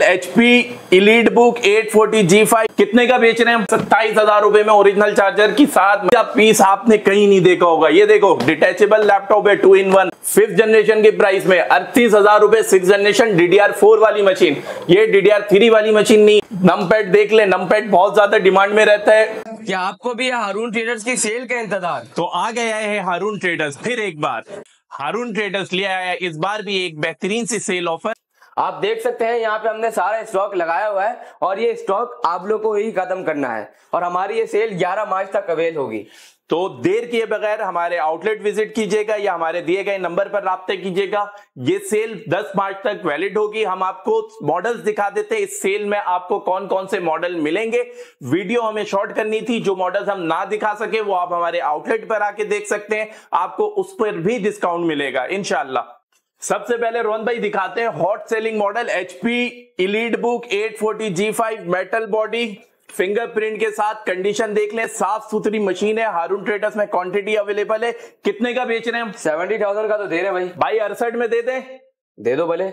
HP Elite Book 840 G5 कितने का बेच रहे हैं? 27,000 रुपए में ओरिजिनल चार्जर की साथ पीस आपने कहीं नहीं देखा होगा। ये देखो डिटेचेबल लैपटॉप है 2-in-1 5th जनरेशन के प्राइस में 38,000 रुपए 6th जनरेशन DDR4 वाली मशीन। ये DDR3 वाली मशीन नहीं। नमपैड देख ले, नमपैड बहुत ज्यादा डिमांड में रहता है। क्या आपको भी हारून ट्रेडर्स की सेल का इंतजार? तो आ गया है हारून ट्रेडर्स फिर एक बार। हारून ट्रेडर्स ले आया है इस बार भी एक बेहतरीन सी सेल ऑफर। आप देख सकते हैं यहाँ पे हमने सारा स्टॉक लगाया हुआ है और ये स्टॉक आप लोग को ही खत्म करना है और हमारी ये सेल 11 मार्च तक अवेल होगी। तो देर किए बगैर हमारे आउटलेट विजिट कीजिएगा या हमारे दिए गए नंबर पर राब्ते कीजिएगा। ये सेल 10 मार्च तक वैलिड होगी। हम आपको मॉडल्स दिखा देते हैं इस सेल में आपको कौन कौन से मॉडल मिलेंगे। वीडियो हमें शॉर्ट करनी थी, जो मॉडल्स हम ना दिखा सके वो आप हमारे आउटलेट पर आके देख सकते हैं, आपको उस पर भी डिस्काउंट मिलेगा इंशाल्लाह। सबसे पहले रोहन भाई दिखाते हैं hot selling model HP Elite Book 840 G5 metal body fingerprint के साथ। कंडीशन देख लें, साफ सुथरी मशीन है। हारून ट्रेडर्स में क्वांटिटी अवेलेबल है। कितने का बेच रहे हैं हम? 70,000 का तो दे रहे हैं भाई 68 में दे दें? दे दो भले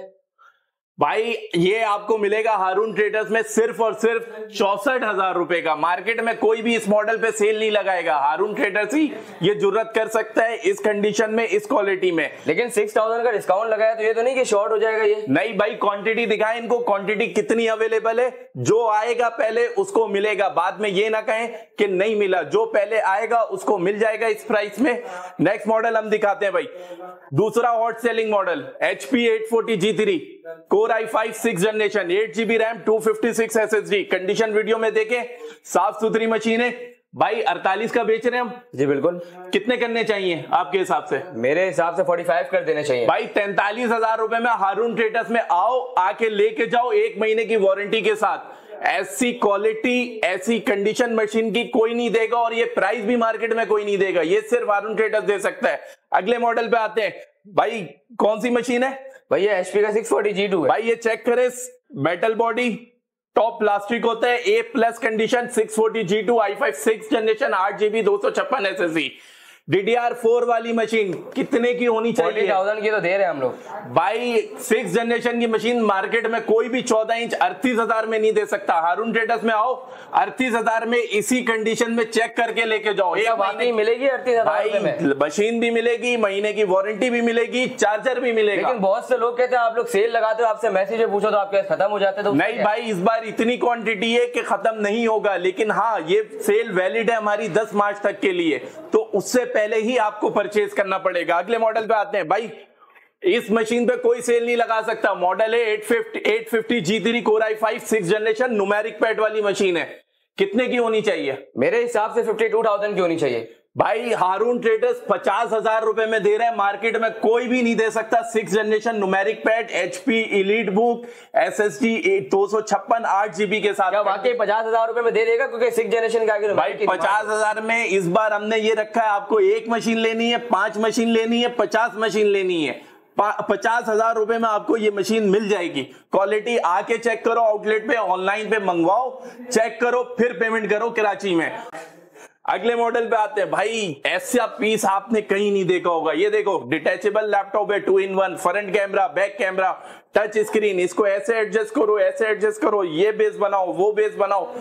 भाई। ये आपको मिलेगा हारून ट्रेडर्स में सिर्फ और सिर्फ 64,000 रुपए का। मार्केट में कोई भी इस मॉडल पे सेल नहीं लगाएगा, हारून ट्रेडर्स ही ये जुर्रत कर सकता है इस कंडीशन में, इस क्वालिटी में। लेकिन 6,000 का डिस्काउंट लगाया तो ये तो नहीं कि शॉर्ट हो जाएगा ये? नहीं भाई, क्वांटिटी दिखाएं इनको, क्वांटिटी कितनी अवेलेबल है। जो आएगा पहले उसको मिलेगा, बाद में ये ना कहें कि नहीं मिला। जो पहले आएगा उसको मिल जाएगा इस प्राइस में। नेक्स्ट मॉडल हम दिखाते हैं भाई, दूसरा hot selling model HP 840 G3 Core i5 6th generation 8GB RAM 256 SSD। Condition video में देखें, साफ सुथरी मशीन है भाई। 48 का बेच रहे हैं हम। जी बिल्कुल। कितने करने चाहिए आपके हिसाब से? मेरे हिसाब से 45 कर देने चाहिए भाई। 43,000 रुपए में हारून ट्रेडर्स में आओ, आके लेके जाओ 1 महीने की वारंटी के साथ। ऐसी क्वालिटी ऐसी कंडीशन मशीन की कोई नहीं देगा और ये प्राइस भी मार्केट में कोई नहीं देगा, ये सिर्फ हारून ट्रेडर्स दे सकता है। अगले मॉडल पे आते हैं भाई। कौन सी मशीन है भाई? ये HP का 640 G2 है भाई। ये चेक करें, मेटल बॉडी, टॉप प्लास्टिक होता है, A+ condition, 640 G2 i5 6th generation 8GB 256 SSD DDR4 वाली मशीन। कितने की होनी चाहिए? 40,000 की तो दे रहे हैं हम लोग भाई। 6th जनरेशन की मशीन मार्केट में कोई भी 14 इंच 38,000 में नहीं दे सकता। हारून ट्रेडर्स में आओ, 38,000 में इसी कंडीशन में चेक करके लेके जाओ। एक महीने मिलेगी 38,000 में? मशीन भी मिलेगी, महीने की वारंटी भी मिलेगी, चार्जर भी मिलेगा। लेकिन बहुत से लोग कहते हैं आप लोग सेल लगाते हो, आपसे मैसेज पूछो तो आपके खत्म हो जाते। तो नहीं भाई, इस बार इतनी क्वांटिटी है कि खत्म नहीं होगा। लेकिन हाँ, ये सेल वैलिड है हमारी 10 मार्च तक के लिए, तो उससे पहले ही आपको परचेज करना पड़ेगा। अगले मॉडल पे आते हैं भाई। इस मशीन पे कोई सेल नहीं लगा सकता। मॉडल है 850 G3 Core i5 6th generation numeric pad वाली मशीन है। कितने की होनी चाहिए? मेरे हिसाब से 52,000 की होनी चाहिए भाई। हारून ट्रेडर्स 50,000 रुपए में दे रहे हैं, मार्केट में कोई भी नहीं दे सकता। 6th generation numeric pad HP Elite Book SSD 256 8GB के साथ। क्या वाकई 50,000 रुपए में दे देगा? क्योंकि 6th जनरेशन का आगे भाई 50,000 में इस बार हमने ये रखा है, आपको 1 मशीन लेनी है, 5 मशीन लेनी है, 50 मशीन लेनी है, 50,000 रुपए में आपको ये मशीन मिल जाएगी। क्वालिटी आके चेक करो, आउटलेट पे ऑनलाइन पे मंगवाओ, चेक करो, फिर पेमेंट करो कराची में। अगले मॉडल पे आते हैं भाई। ऐसा पीस आपने कहीं नहीं देखा होगा। ये देखो डिटेचेबल लैपटॉप है 2-in-1 front camera, back camera, touch screen. इसको ऐसे एडजस्ट करो, ऐसे एडजस्ट करो, ये बेस बनाओ, वो बेस बनाओ,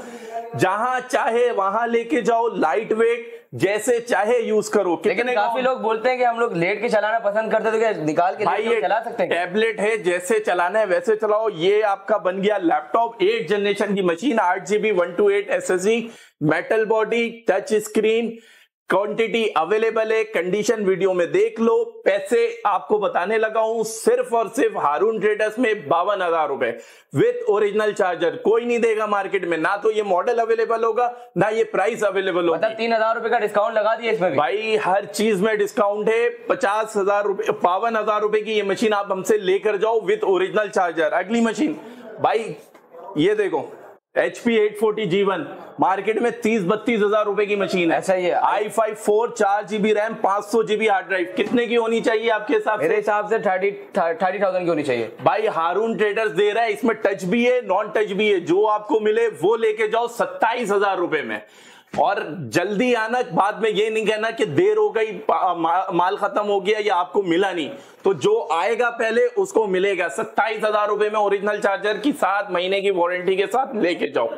जहां चाहे वहां लेके जाओ। लाइट वेट, जैसे चाहे यूज करो। लेकिन काफी लोग बोलते हैं कि हम लोग लेट के चलाना पसंद करते हैं, तो क्या निकाल के भाई ये चला सकते हैं? टैबलेट है, जैसे चलाना है वैसे चलाओ। ये आपका बन गया लैपटॉप। 8th जनरेशन की machine, 8GB 128 SSD, metal body, touch screen. Quantity available है, कंडीशन वीडियो में देख लो। पैसे आपको बताने लगा हूं, सिर्फ और सिर्फ हारून ट्रेडर्स में 52,000 रुपए विद ओरिजिनल चार्जर। कोई नहीं देगा मार्केट में, ना तो ये मॉडल अवेलेबल होगा, ना ये प्राइस अवेलेबल होगा। मतलब 3,000 रुपए का डिस्काउंट लगा दिया इसमें भी? भाई हर चीज में डिस्काउंट है। 50,000 रुपए 52,000 रुपए की ये मशीन आप हमसे लेकर जाओ विद ओरिजिनल चार्जर। अगली मशीन भाई, ये देखो HP 840 G1 मार्केट में 30-32,000 रुपए की मशीन है। ऐसा ही है। i5 4 4GB RAM 500GB hard drive. कितने की होनी चाहिए आपके हिसाब से? मेरे हिसाब से 30,000 की होनी चाहिए। भाई हारून ट्रेडर्स दे रहा है, इसमें टच भी है, नॉन टच भी है। जो आपको मिले वो लेके जाओ 27,000 रुपए में। और जल्दी आना, बाद में ये नहीं कहना कि देर हो गई, माल खत्म हो गया या आपको मिला नहीं। तो जो आएगा पहले उसको मिलेगा 27,000 रुपए में ओरिजिनल चार्जर की 7 महीने की वारंटी के साथ लेके जाओ।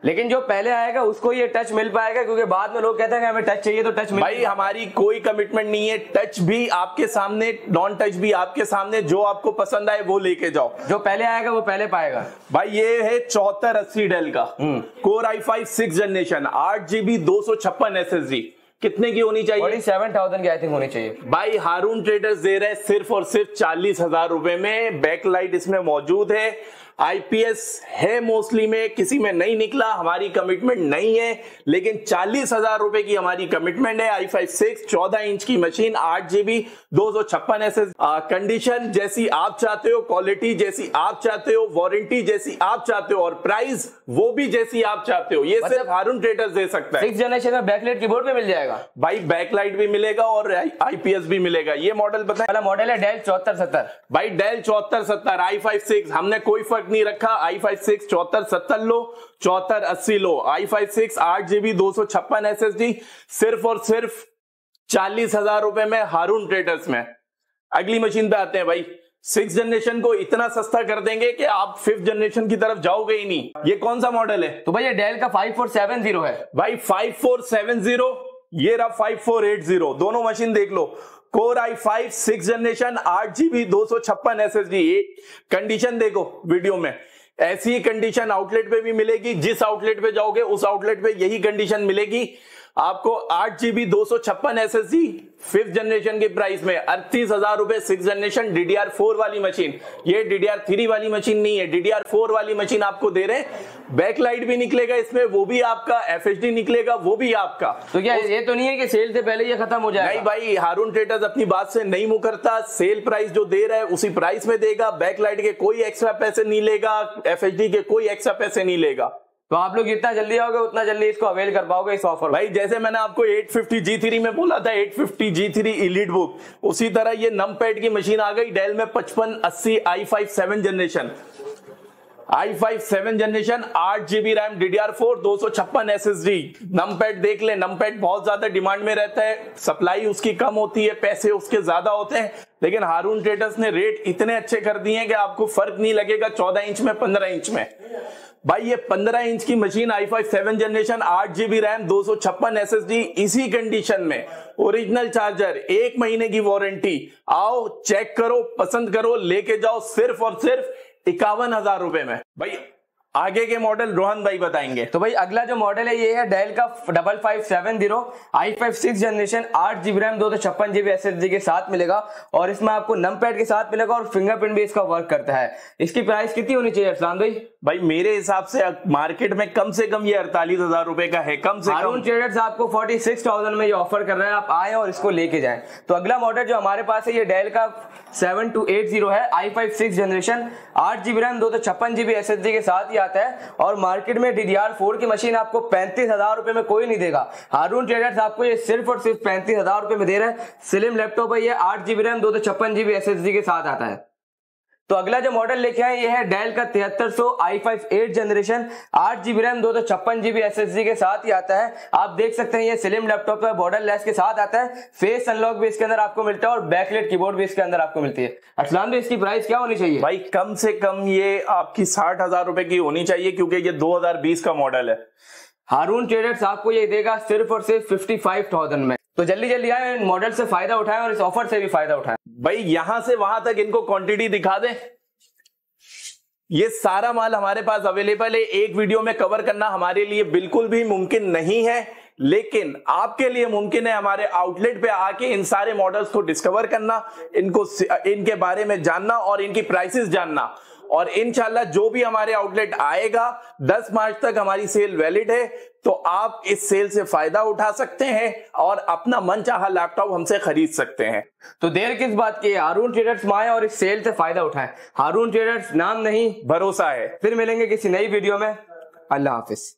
लेकिन जो पहले आएगा उसको ये टच मिल पाएगा, क्योंकि बाद में लोग कहते हैं कि हमें टच चाहिए तो टच मिल। भाई हमारी कोई कमिटमेंट नहीं है, टच भी आपके सामने, नॉन टच भी आपके सामने, जो आपको पसंद आए वो लेके जाओ। जो पहले आएगा वो पहले पाएगा। भाई ये है 7480 डेल का core i5 6th generation 8GB 256 SSD, कितने की होनी चाहिए? 47,000 की आई थिंक होनी चाहिए। भाई हारून ट्रेडर्स दे रहे हैं सिर्फ और सिर्फ 40,000 रुपए में। बैकलाइट इसमें मौजूद है, आईपीएस है मोस्टली में, किसी में नहीं निकला, हमारी कमिटमेंट नहीं है, लेकिन 40,000 रुपए की हमारी कमिटमेंट है। i5 6 14 इंच की मशीन 8GB 256 SSD, कंडीशन जैसी आप चाहते हो, क्वालिटी जैसी आप चाहते हो, वारंटी जैसी आप चाहते हो और प्राइस वो भी जैसी आप चाहते हो, ये सिर्फ हारून ट्रेडर्स दे सकता है। 6th जनरेशन में बैकलाइट कीबोर्ड में मिल जाएगा। भाई बैकलाइट भी मिलेगा और आईपीएस भी मिलेगा। ये मॉडल बताएं। पहला मॉडल है डेल 7470। भाई डेल 7470 i5 6, हमने कोई फर्क नहीं रखा। i5 6 7470 लो, 7480 लो, i5 6 8GB 256 SSD सिर्फ और सिर्फ 40,000 रुपए में हारून ट्रेडर्स में। अगली मशीन पे आते हैं। भाई 6th जनरेशन को इतना सस्ता कर देंगे कि आप 5th जनरेशन की तरफ जाओगे ही नहीं। ये कौन सा मॉडल है? तो भाई ये डेल का 5470 है। भाई 5470, ये रहा 5480, दोनों मशीन देख लो। Core i5 6th generation 8GB 256 SSD। Condition देखो वीडियो में, ऐसी ही कंडीशन आउटलेट पे भी मिलेगी। जिस आउटलेट पे जाओगे उस आउटलेट पे यही कंडीशन मिलेगी आपको। 8GB 256 SSD 5th जनरेशन के प्राइस में 38,000 रुपए। 6th जनरेशन DDR4 वाली मशीन, ये DDR3 वाली मशीन नहीं है, DDR4 वाली मशीन आपको दे रहे हैं। बैकलाइट भी निकलेगा इसमें, वो भी आपका, FHD निकलेगा वो भी आपका। तो क्या ये तो नहीं है कि सेल से पहले ये खत्म हो जाएगा? नहीं भाई, हारून ट्रेडर्स अपनी बात से नहीं मुकरता। सेल प्राइस जो दे रहा है उसी प्राइस में देगा। बैकलाइट के कोई एक्स्ट्रा पैसे नहीं लेगा, FHD के कोई एक्स्ट्रा पैसे नहीं लेगा। तो आप लोग जितना जल्दी आओगे उतना जल्दी इसको अवेल कर पाओगे इस ऑफर। भाई जैसे मैंने आपको 850 G3 में बोला था, 850 G3 एलीट बुक, उसी तरह ये नमपैड की मशीन आ गई डेल में 5580 i5 7 generation. i5 7 generation 8GB RAM, DDR4 256 SSD। Numpad देख ले, नमपैड बहुत ज्यादा डिमांड में रहता है, सप्लाई उसकी कम होती है, पैसे उसके ज्यादा होते हैं, लेकिन हारून ट्रेडर्स ने रेट इतने अच्छे कर दिए हैं कि आपको फर्क नहीं लगेगा 14 इंच में 15 इंच में। भाई ये 15 इंच की machine i5 7 generation 8GB RAM 256 SSD, इसी कंडीशन में ओरिजिनल चार्जर, 1 महीने की वारंटी। आओ चेक करो, पसंद करो, लेके जाओ सिर्फ और सिर्फ 51,000 रुपए में। भाई आगे के मॉडल रोहन भाई बताएंगे। तो भाई अगला जो मॉडल है ये है डेल का 5570 i5 6th generation 8GB RAM 256GB SSD के साथ मिलेगा और इसमें आपको नमपैड के साथ मिलेगा और फिंगरप्रिंट भी इसका वर्क करता है। इसकी प्राइस कितनी होनी चाहिए अरसलान भाई? भाई मेरे हिसाब से मार्केट में कम से कम ये 48,000 रुपए का है, कम से कम। हारून ट्रेडर्स आपको 46,000 में ये ऑफर कर रहा है, आप आए और इसको लेके जाएं। तो अगला मॉडल जो हमारे पास है ये डेल का 7280 है, i5 6th generation 8GB RAM 256GB SSD के साथ ही आता है और मार्केट में DDR4 की मशीन आपको 35,000 रुपए में कोई नहीं देगा। हारून ट्रेडर्स आपको ये सिर्फ और सिर्फ 35,000 रुपए में दे रहा है। स्लिम लैपटॉप है ये, 8GB रैम 256GB SSD के साथ आता है। तो अगला जो मॉडल लेके आए ये है डेल का 7300 i5 8th generation 8GB RAM 256GB SSD के साथ ही आता है। आप देख सकते हैं ये स्लिम लैपटॉप है, बॉर्डर लेस के साथ आता है, फेस अनलॉक भी इसके अंदर आपको मिलता है और बैकलाइट कीबोर्ड भी इसके अंदर आपको मिलती है। अरसलान भाई इसकी प्राइस क्या होनी चाहिए? भाई कम से कम ये आपकी 60,000 रुपए की होनी चाहिए, क्योंकि ये 2020 का मॉडल है। हारून ट्रेडर्स आपको ये देगा सिर्फ और सिर्फ 55,000 में। तो जल्दी जल्दी आए, इन मॉडल से फायदा उठाएं और इस ऑफर से भी फायदा उठाएं। भाई यहां से वहां तक इनको क्वांटिटी दिखा दे। ये सारा माल हमारे पास अवेलेबल है, एक वीडियो में कवर करना हमारे लिए बिल्कुल भी मुमकिन नहीं है, लेकिन आपके लिए मुमकिन है हमारे आउटलेट पे आके इन सारे मॉडल्स को डिस्कवर करना, इनके बारे में जानना और इनकी प्राइसेस जानना। और इंशाल्लाह जो भी हमारे आउटलेट आएगा 10 मार्च तक हमारी सेल वैलिड है, तो आप इस सेल से फायदा उठा सकते हैं और अपना मनचाहा लैपटॉप हमसे खरीद सकते हैं। तो देर किस बात की, हारून ट्रेडर्स में आए और इस सेल से फायदा उठाएं। हारून ट्रेडर्स नाम नहीं, भरोसा है। फिर मिलेंगे किसी नई वीडियो में। अल्लाह हाफिज।